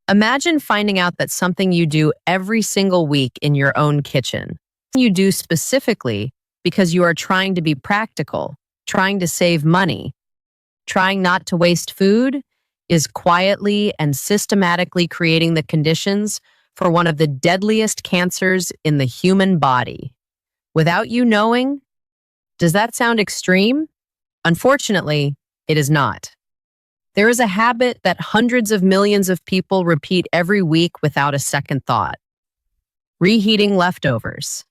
Imagine finding out that something you do every single week in your own kitchen, you do specifically because you are trying to be practical, trying to save money, trying not to waste food, is quietly and systematically creating the conditions for one of the deadliest cancers in the human body. Without you knowing, does that sound extreme? Unfortunately, it is not. There is a habit that hundreds of millions of people repeat every week without a second thought: reheating leftovers.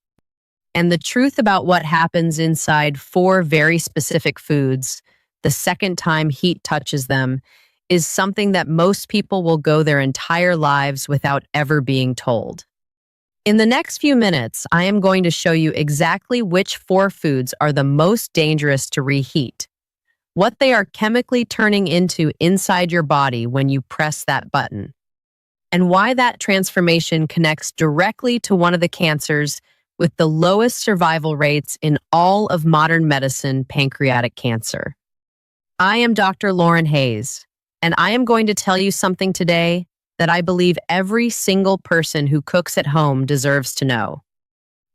And the truth about what happens inside four very specific foods the second time heat touches them is something that most people will go their entire lives without ever being told. In the next few minutes, I am going to show you exactly which four foods are the most dangerous to reheat, what they are chemically turning into inside your body when you press that button, and why that transformation connects directly to one of the cancers with the lowest survival rates in all of modern medicine, pancreatic cancer. I am Dr. Lauren Hayes, and I am going to tell you something today that I believe every single person who cooks at home deserves to know.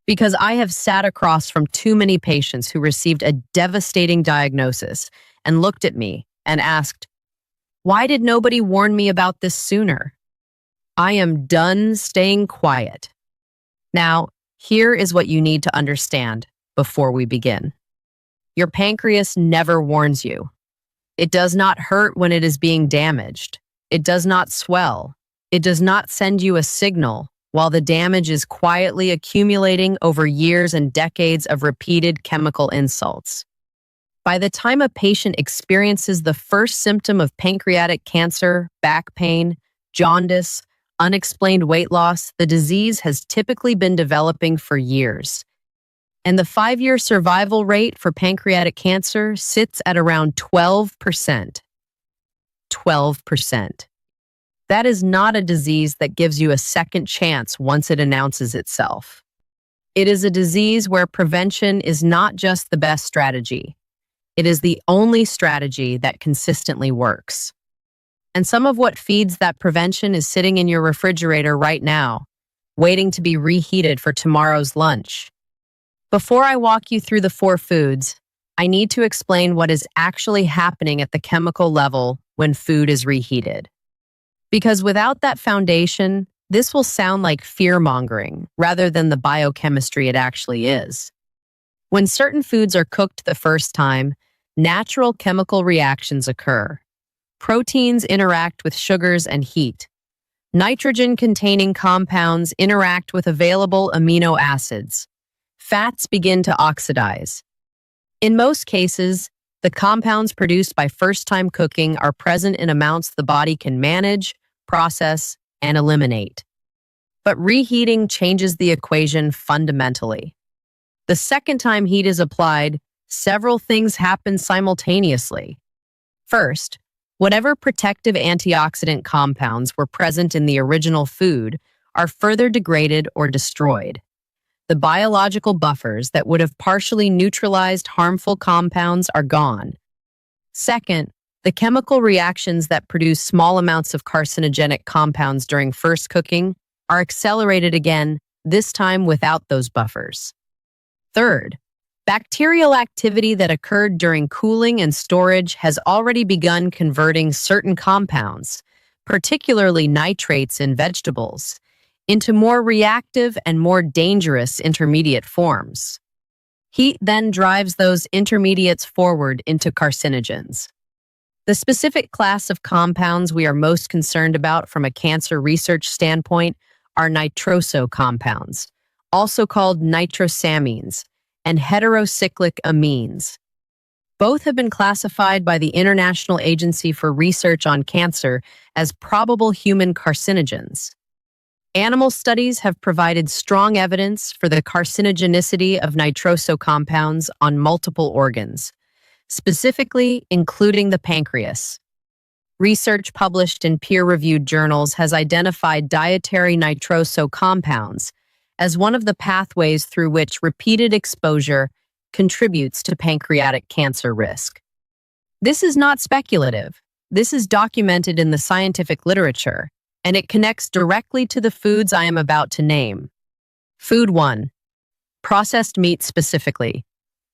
Because I have sat across from too many patients who received a devastating diagnosis and looked at me and asked, "Why did nobody warn me about this sooner?" I am done staying quiet. Now, here is what you need to understand before we begin. Your pancreas never warns you. It does not hurt when it is being damaged. It does not swell. It does not send you a signal while the damage is quietly accumulating over years and decades of repeated chemical insults. By the time a patient experiences the first symptom of pancreatic cancer, back pain, jaundice, unexplained weight loss, the disease has typically been developing for years. And the 5-year survival rate for pancreatic cancer sits at around 12%. 12%. That is not a disease that gives you a second chance once it announces itself. It is a disease where prevention is not just the best strategy. It is the only strategy that consistently works. And some of what feeds that prevention is sitting in your refrigerator right now, waiting to be reheated for tomorrow's lunch. Before I walk you through the four foods, I need to explain what is actually happening at the chemical level when food is reheated. Because without that foundation, this will sound like fear-mongering rather than the biochemistry it actually is. When certain foods are cooked the first time, natural chemical reactions occur. Proteins interact with sugars and heat. Nitrogen-containing compounds interact with available amino acids. Fats begin to oxidize. In most cases, the compounds produced by first-time cooking are present in amounts the body can manage, process, and eliminate. But reheating changes the equation fundamentally. The second time heat is applied, several things happen simultaneously. First, whatever protective antioxidant compounds were present in the original food are further degraded or destroyed. The biological buffers that would have partially neutralized harmful compounds are gone. Second, the chemical reactions that produce small amounts of carcinogenic compounds during first cooking are accelerated again, this time without those buffers. Third, bacterial activity that occurred during cooling and storage has already begun converting certain compounds, particularly nitrates in vegetables, into more reactive and more dangerous intermediate forms. Heat then drives those intermediates forward into carcinogens. The specific class of compounds we are most concerned about from a cancer research standpoint are nitroso compounds, also called nitrosamines, and heterocyclic amines. Both have been classified by the International Agency for Research on Cancer as probable human carcinogens. Animal studies have provided strong evidence for the carcinogenicity of nitroso compounds on multiple organs, specifically including the pancreas. Research published in peer-reviewed journals has identified dietary nitroso compounds as one of the pathways through which repeated exposure contributes to pancreatic cancer risk. This is not speculative. This is documented in the scientific literature, and it connects directly to the foods I am about to name. Food 1. Processed meat specifically.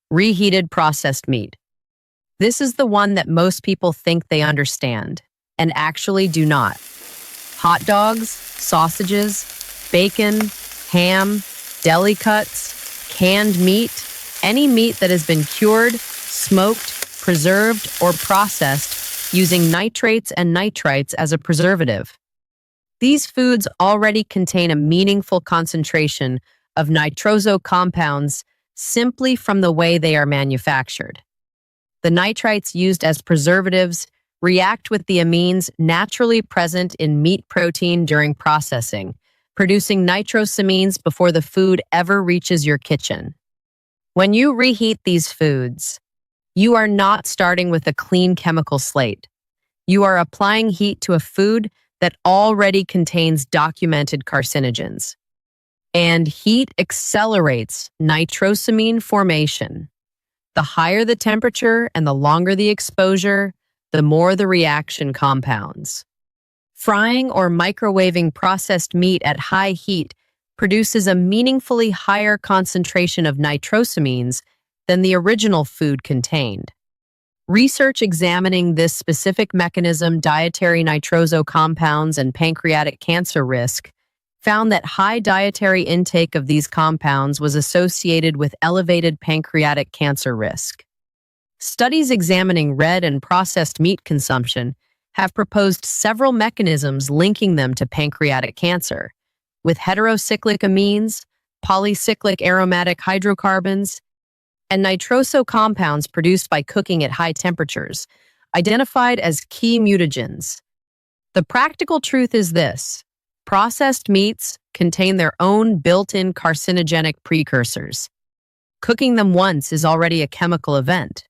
Reheated processed meat. This is the one that most people think they understand, and actually do not. Hot dogs, sausages, bacon, ham, deli cuts, canned meat, any meat that has been cured, smoked, preserved, or processed using nitrates and nitrites as a preservative. These foods already contain a meaningful concentration of nitroso compounds simply from the way they are manufactured. The nitrites used as preservatives react with the amines naturally present in meat protein during processing, producing nitrosamines before the food ever reaches your kitchen. When you reheat these foods, you are not starting with a clean chemical slate. You are applying heat to a food that already contains documented carcinogens. And heat accelerates nitrosamine formation. The higher the temperature and the longer the exposure, the more the reaction compounds. Frying or microwaving processed meat at high heat produces a meaningfully higher concentration of nitrosamines than the original food contained. Research examining this specific mechanism, dietary nitroso compounds and pancreatic cancer risk, found that high dietary intake of these compounds was associated with elevated pancreatic cancer risk. Studies examining red and processed meat consumption have proposed several mechanisms linking them to pancreatic cancer, with heterocyclic amines, polycyclic aromatic hydrocarbons, and nitroso compounds produced by cooking at high temperatures, identified as key mutagens. The practical truth is this: processed meats contain their own built-in carcinogenic precursors. Cooking them once is already a chemical event.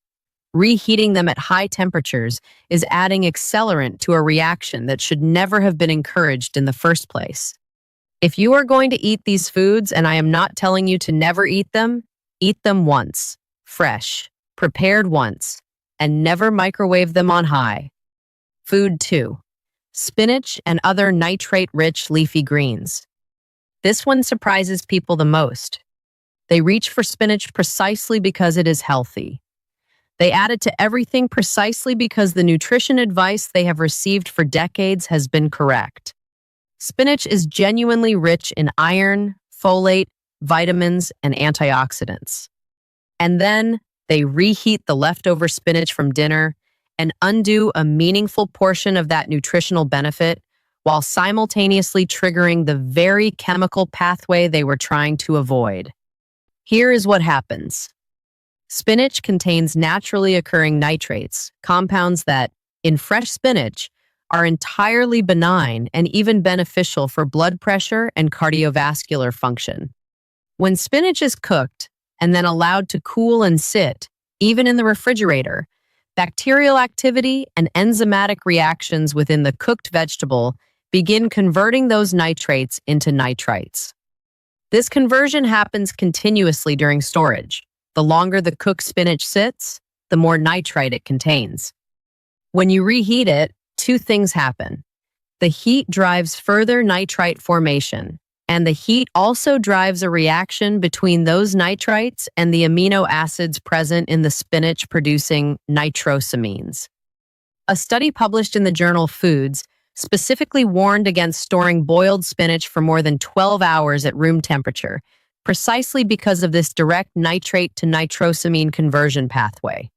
Reheating them at high temperatures is adding accelerant to a reaction that should never have been encouraged in the first place. If you are going to eat these foods, and I am not telling you to never eat them once, fresh, prepared once, and never microwave them on high. Food 2. Spinach and other nitrate-rich leafy greens. This one surprises people the most. They reach for spinach precisely because it is healthy. They add it to everything precisely because the nutrition advice they have received for decades has been correct. Spinach is genuinely rich in iron, folate, vitamins, and antioxidants. And then they reheat the leftover spinach from dinner and undo a meaningful portion of that nutritional benefit while simultaneously triggering the very chemical pathway they were trying to avoid. Here is what happens. Spinach contains naturally occurring nitrates, compounds that, in fresh spinach, are entirely benign and even beneficial for blood pressure and cardiovascular function. When spinach is cooked and then allowed to cool and sit, even in the refrigerator, bacterial activity and enzymatic reactions within the cooked vegetable begin converting those nitrates into nitrites. This conversion happens continuously during storage. The longer the cooked spinach sits, the more nitrite it contains. When you reheat it, two things happen. The heat drives further nitrite formation, and the heat also drives a reaction between those nitrites and the amino acids present in the spinach producing nitrosamines. A study published in the journal Foods specifically warned against storing boiled spinach for more than 12 hours at room temperature, precisely because of this direct nitrate to nitrosamine conversion pathway.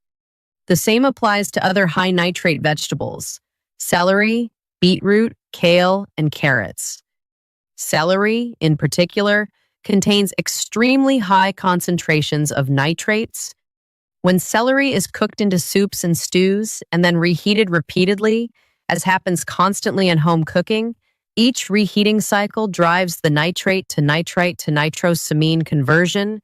The same applies to other high nitrate vegetables: celery, beetroot, kale, and carrots. Celery, in particular, contains extremely high concentrations of nitrates. When celery is cooked into soups and stews and then reheated repeatedly, as happens constantly in home cooking, each reheating cycle drives the nitrate to nitrite to nitrosamine conversion.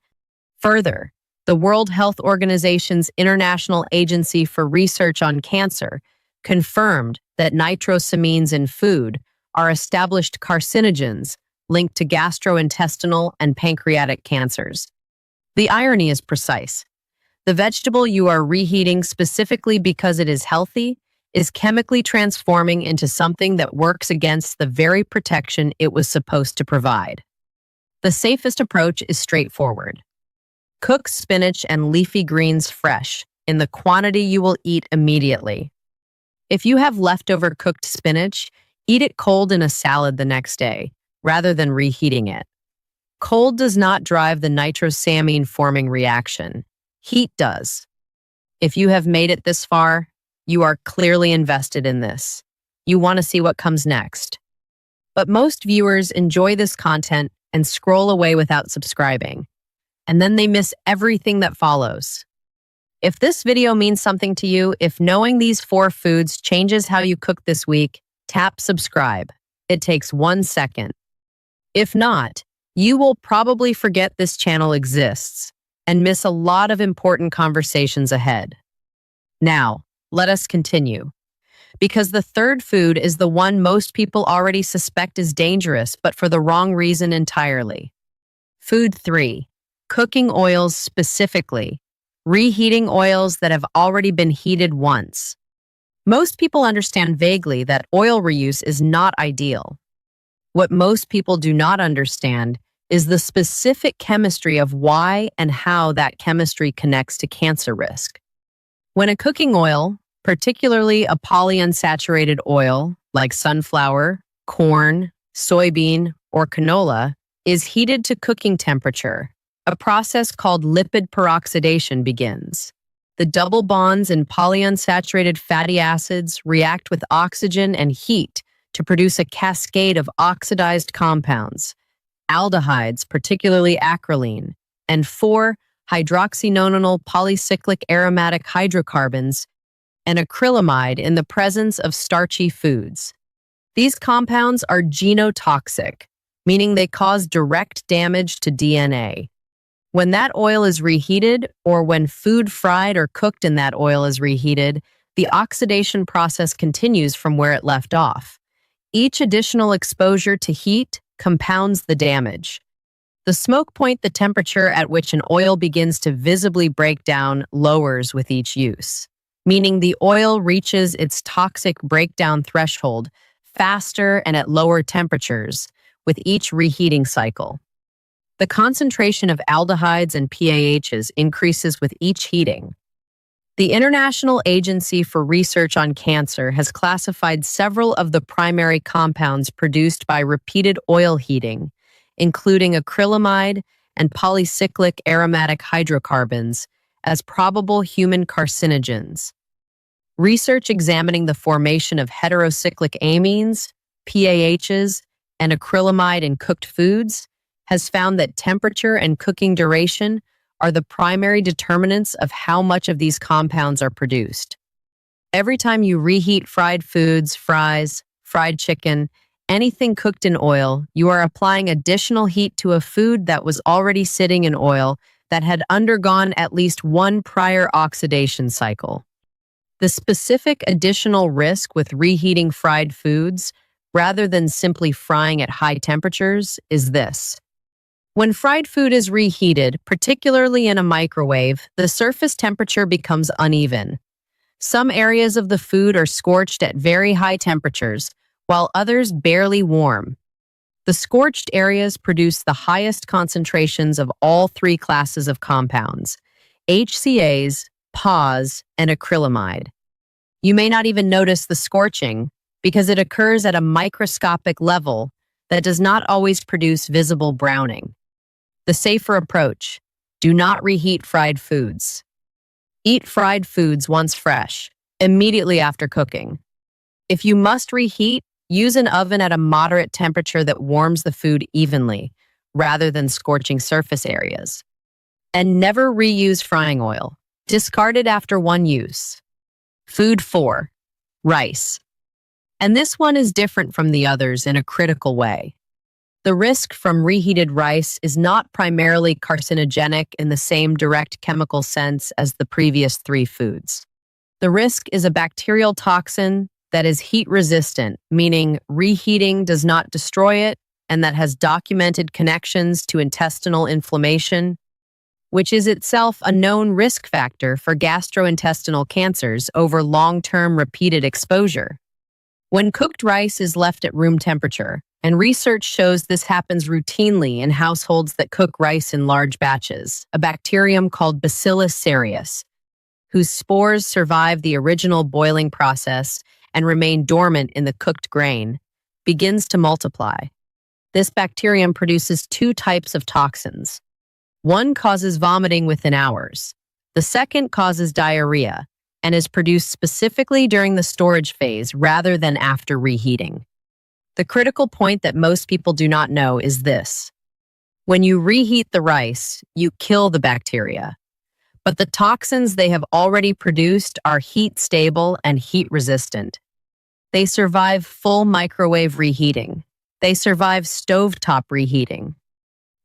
Further, the World Health Organization's International Agency for Research on Cancer confirmed that nitrosamines in food are established carcinogens linked to gastrointestinal and pancreatic cancers. The irony is precise. The vegetable you are reheating specifically because it is healthy is chemically transforming into something that works against the very protection it was supposed to provide. The safest approach is straightforward. Cook spinach and leafy greens fresh, in the quantity you will eat immediately. If you have leftover cooked spinach, eat it cold in a salad the next day, rather than reheating it. Cold does not drive the nitrosamine forming reaction. Heat does. If you have made it this far, you are clearly invested in this. You want to see what comes next. But most viewers enjoy this content and scroll away without subscribing, and then they miss everything that follows. If this video means something to you, if knowing these 4 foods changes how you cook this week, tap subscribe. It takes 1 second. If not, you will probably forget this channel exists and miss a lot of important conversations ahead. Now, let us continue. Because the third food is the one most people already suspect is dangerous, but for the wrong reason entirely. Food 3. Cooking oils, specifically reheating oils that have already been heated once. Most people understand vaguely that oil reuse is not ideal. What most people do not understand is the specific chemistry of why and how that chemistry connects to cancer risk. When a cooking oil, particularly a polyunsaturated oil like sunflower, corn, soybean, or canola, is heated to cooking temperature, a process called lipid peroxidation begins. The double bonds in polyunsaturated fatty acids react with oxygen and heat to produce a cascade of oxidized compounds, aldehydes, particularly acrolein, and 4-hydroxynonenal polycyclic aromatic hydrocarbons, and acrylamide in the presence of starchy foods. These compounds are genotoxic, meaning they cause direct damage to DNA. When that oil is reheated, or when food fried or cooked in that oil is reheated, the oxidation process continues from where it left off. Each additional exposure to heat compounds the damage. The smoke point, the temperature at which an oil begins to visibly break down, lowers with each use, meaning the oil reaches its toxic breakdown threshold faster and at lower temperatures with each reheating cycle. The concentration of aldehydes and PAHs increases with each heating. The International Agency for Research on Cancer has classified several of the primary compounds produced by repeated oil heating, including acrylamide and polycyclic aromatic hydrocarbons, as probable human carcinogens. Research examining the formation of heterocyclic amines, PAHs, and acrylamide in cooked foods has found that temperature and cooking duration are the primary determinants of how much of these compounds are produced. Every time you reheat fried foods, fries, fried chicken, anything cooked in oil, you are applying additional heat to a food that was already sitting in oil that had undergone at least one prior oxidation cycle. The specific additional risk with reheating fried foods, rather than simply frying at high temperatures, is this. When fried food is reheated, particularly in a microwave, the surface temperature becomes uneven. Some areas of the food are scorched at very high temperatures, while others barely warm. The scorched areas produce the highest concentrations of all 3 classes of compounds: HCAs, PAHs, and acrylamide. You may not even notice the scorching because it occurs at a microscopic level that does not always produce visible browning. The safer approach: do not reheat fried foods. Eat fried foods once fresh, immediately after cooking. If you must reheat, use an oven at a moderate temperature that warms the food evenly, rather than scorching surface areas. And never reuse frying oil. Discard it after one use. Food 4. Rice. And this one is different from the others in a critical way. The risk from reheated rice is not primarily carcinogenic in the same direct chemical sense as the previous 3 foods. The risk is a bacterial toxin that is heat-resistant, meaning reheating does not destroy it, and that has documented connections to intestinal inflammation. which is itself a known risk factor for gastrointestinal cancers over long-term repeated exposure. When cooked rice is left at room temperature, and research shows this happens routinely in households that cook rice in large batches, a bacterium called Bacillus cereus, whose spores survive the original boiling process and remain dormant in the cooked grain, begins to multiply. This bacterium produces two types of toxins. One causes vomiting within hours. The second causes diarrhea and is produced specifically during the storage phase rather than after reheating. The critical point that most people do not know is this. When you reheat the rice, you kill the bacteria. But the toxins they have already produced are heat stable and heat resistant. They survive full microwave reheating. They survive stovetop reheating.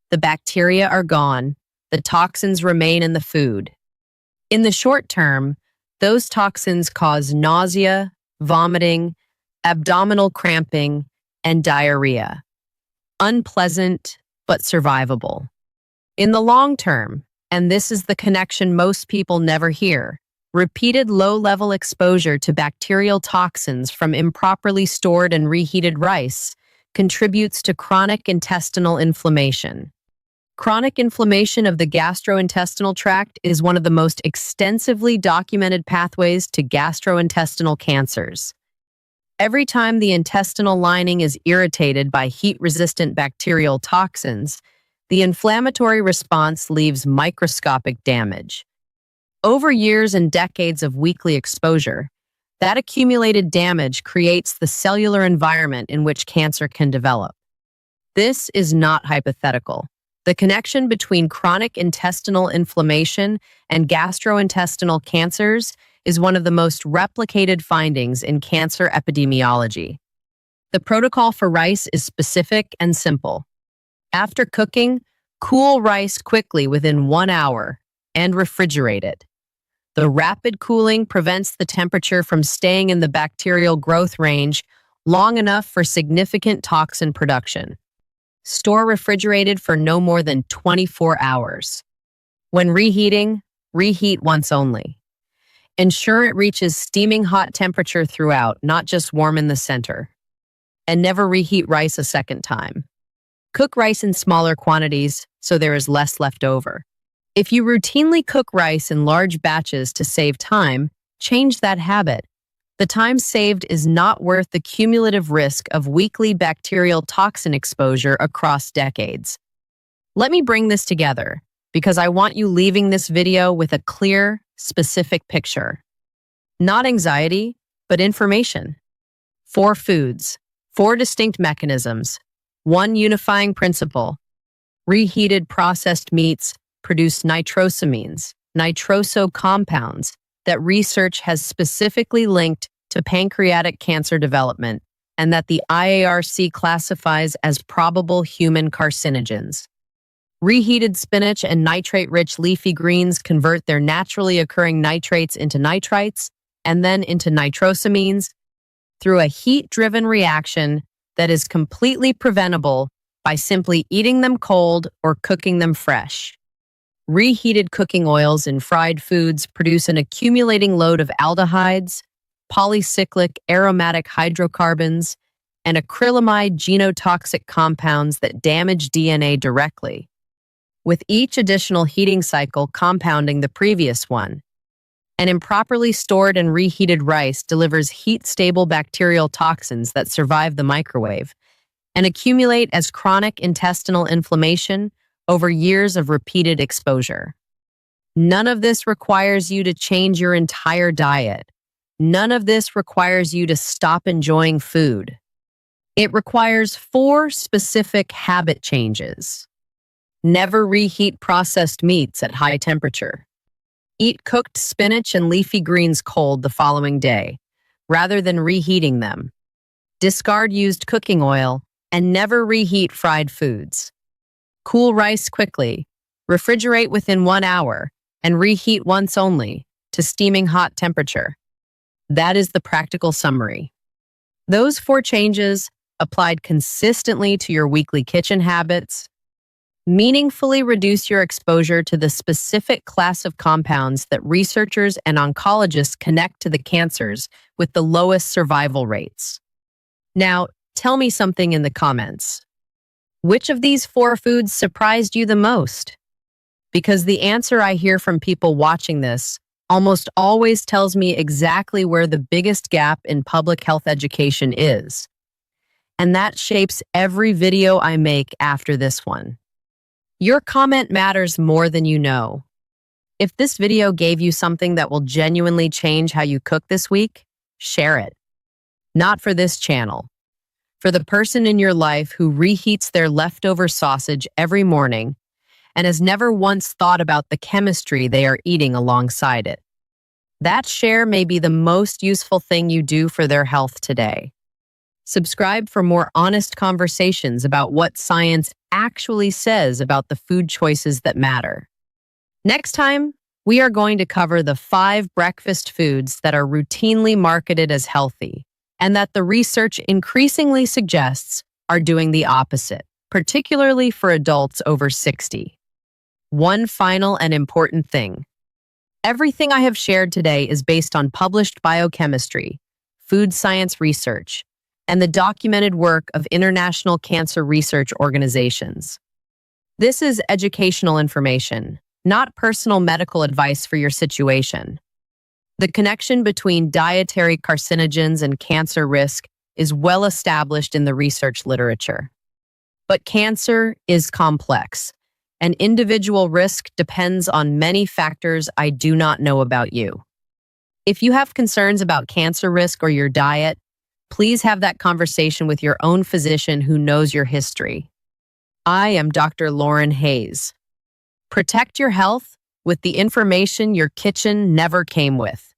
The bacteria are gone. The toxins remain in the food. In the short term, those toxins cause nausea, vomiting, abdominal cramping, and diarrhea. Unpleasant, but survivable. In the long term, and this is the connection most people never hear, repeated low-level exposure to bacterial toxins from improperly stored and reheated rice contributes to chronic intestinal inflammation. Chronic inflammation of the gastrointestinal tract is one of the most extensively documented pathways to gastrointestinal cancers. Every time the intestinal lining is irritated by heat-resistant bacterial toxins, the inflammatory response leaves microscopic damage. Over years and decades of weekly exposure, that accumulated damage creates the cellular environment in which cancer can develop. This is not hypothetical. The connection between chronic intestinal inflammation and gastrointestinal cancers is one of the most replicated findings in cancer epidemiology. The protocol for rice is specific and simple. After cooking, cool rice quickly within 1 hour and refrigerate it. The rapid cooling prevents the temperature from staying in the bacterial growth range long enough for significant toxin production. Store refrigerated for no more than 24 hours. When reheating, reheat once only. Ensure it reaches steaming hot temperature throughout, not just warm in the center. And never reheat rice a second time. Cook rice in smaller quantities so there is less left over. If you routinely cook rice in large batches to save time, change that habit. The time saved is not worth the cumulative risk of weekly bacterial toxin exposure across decades. Let me bring this together because I want you leaving this video with a clear, specific picture. Not anxiety, but information. 4 foods, 4 distinct mechanisms, 1 unifying principle. Reheated processed meats produce nitrosamines, nitroso compounds, that research has specifically linked to pancreatic cancer development and that the IARC classifies as probable human carcinogens. Reheated spinach and nitrate-rich leafy greens convert their naturally occurring nitrates into nitrites and then into nitrosamines through a heat-driven reaction that is completely preventable by simply eating them cold or cooking them fresh. Reheated cooking oils in fried foods produce an accumulating load of aldehydes, polycyclic aromatic hydrocarbons, and acrylamide genotoxic compounds that damage DNA directly, with each additional heating cycle compounding the previous one. And improperly stored and reheated rice delivers heat-stable bacterial toxins that survive the microwave and accumulate as chronic intestinal inflammation over years of repeated exposure. None of this requires you to change your entire diet. None of this requires you to stop enjoying food. It requires 4 specific habit changes. Never reheat processed meats at high temperature. Eat cooked spinach and leafy greens cold the following day, rather than reheating them. Discard used cooking oil and never reheat fried foods. Cool rice quickly, refrigerate within 1 hour, and reheat once only to steaming hot temperature. That is the practical summary. Those 4 changes, applied consistently to your weekly kitchen habits, Meaningfully reduce your exposure to the specific class of compounds that researchers and oncologists connect to the cancers with the lowest survival rates. Now, tell me something in the comments. Which of these four foods surprised you the most? Because the answer I hear from people watching this almost always tells me exactly where the biggest gap in public health education is. And that shapes every video I make after this one. Your comment matters more than you know. If this video gave you something that will genuinely change how you cook this week, share it. Not for this channel. For the person in your life who reheats their leftover sausage every morning and has never once thought about the chemistry they are eating alongside it. That share may be the most useful thing you do for their health today. Subscribe for more honest conversations about what science actually says about the food choices that matter. Next time, we are going to cover the 5 breakfast foods that are routinely marketed as healthy and that the research increasingly suggests are doing the opposite, particularly for adults over 60. One final and important thing. Everything I have shared today is based on published biochemistry, food science research, and the documented work of international cancer research organizations. This is educational information, not personal medical advice for your situation. The connection between dietary carcinogens and cancer risk is well established in the research literature. But cancer is complex, and individual risk depends on many factors I do not know about you. If you have concerns about cancer risk or your diet, please have that conversation with your own physician who knows your history. I am Dr. Lauren Hayes. Protect your health with the information your kitchen never came with.